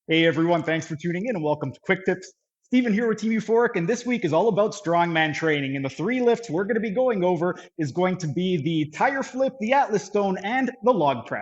Hey everyone, thanks for tuning in and welcome to Quick Tips. Steven here with Team Euphoric, and this week is all about strongman training. And the three lifts we're going to be going over is going to be the tire flip, the Atlas stone, and the log press.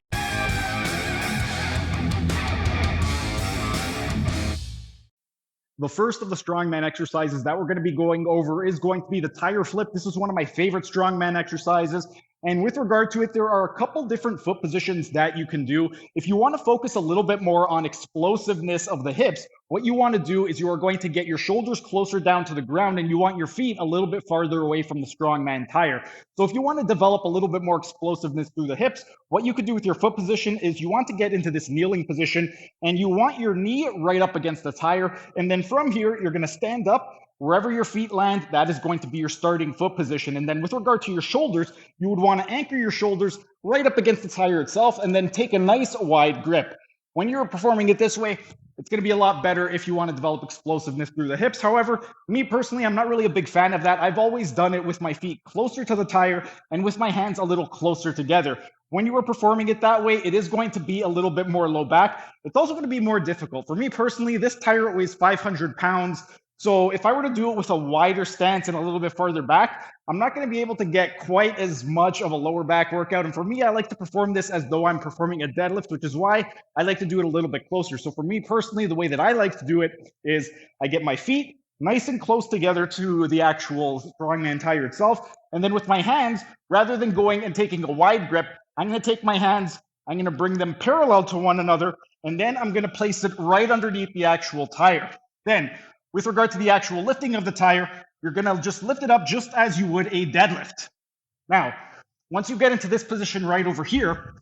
The first of the strongman exercises that we're going to be going over is going to be the tire flip. This is one of my favorite strongman exercises. And with regard to it, there are a couple different foot positions that you can do. If you want to focus a little bit more on explosiveness of the hips, what you want to do is you are going to get your shoulders closer down to the ground and you want your feet a little bit farther away from the strongman tire. So if you want to develop a little bit more explosiveness through the hips, what you could do with your foot position is you want to get into this kneeling position and you want your knee right up against the tire. And then from here, you're going to stand up. Wherever your feet land, that is going to be your starting foot position. And then with regard to your shoulders, you would want to anchor your shoulders right up against the tire itself and then take a nice wide grip. When you're performing it this way, it's going to be a lot better if you want to develop explosiveness through the hips. However, me personally, I'm not really a big fan of that. I've always done it with my feet closer to the tire and with my hands a little closer together. When you are performing it that way, it is going to be a little bit more low back. It's also going to be more difficult. For me personally, this tire weighs 500 pounds. So if I were to do it with a wider stance and a little bit farther back, I'm not going to be able to get quite as much of a lower back workout. And for me, I like to perform this as though I'm performing a deadlift, which is why I like to do it a little bit closer. So for me personally, the way that I like to do it is I get my feet nice and close together to the actual strongman tire itself. And then with my hands, rather than going and taking a wide grip, I'm going to take my hands, I'm going to bring them parallel to one another, and then I'm going to place it right underneath the actual tire. Then with regard to the actual lifting of the tire, you're going to just lift it up just as you would a deadlift. Now, once you get into this position right over here,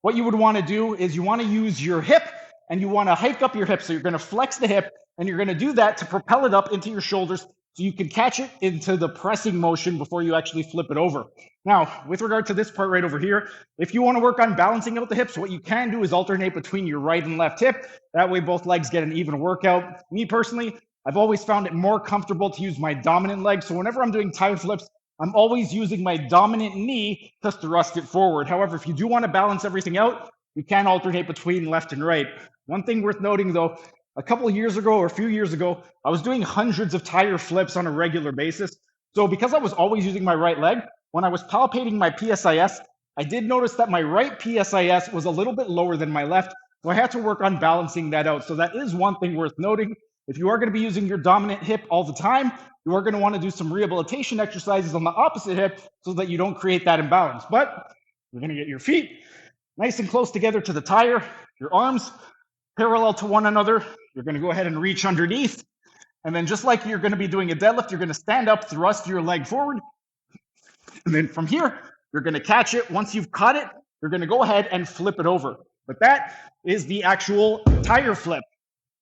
what you would want to do is you want to use your hip and you want to hike up your hip. So you're going to flex the hip and you're going to do that to propel it up into your shoulders so you can catch it into the pressing motion before you actually flip it over. Now, with regard to this part right over here, if you want to work on balancing out the hips, what you can do is alternate between your right and left hip. That way both legs get an even workout. Me personally, I've always found it more comfortable to use my dominant leg. So whenever I'm doing tire flips, I'm always using my dominant knee to thrust it forward. However, if you do want to balance everything out, you can alternate between left and right. One thing worth noting though, a couple of years ago or a few years ago, I was doing hundreds of tire flips on a regular basis. So because I was always using my right leg, when I was palpating my PSIS, I did notice that my right PSIS was a little bit lower than my left. So I had to work on balancing that out. So that is one thing worth noting. If you are going to be using your dominant hip all the time, you are going to want to do some rehabilitation exercises on the opposite hip so that you don't create that imbalance. But you're going to get your feet nice and close together to the tire, your arms parallel to one another. You're going to go ahead and reach underneath. And then just like you're going to be doing a deadlift, you're going to stand up, thrust your leg forward. And then from here, you're going to catch it. Once you've caught it, you're going to go ahead and flip it over. But that is the actual tire flip.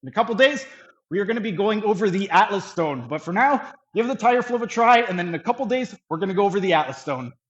In a couple days, we are going to be going over the Atlas stone. But for now, give the tire flip a try. And then in a couple days, we're going to go over the Atlas stone.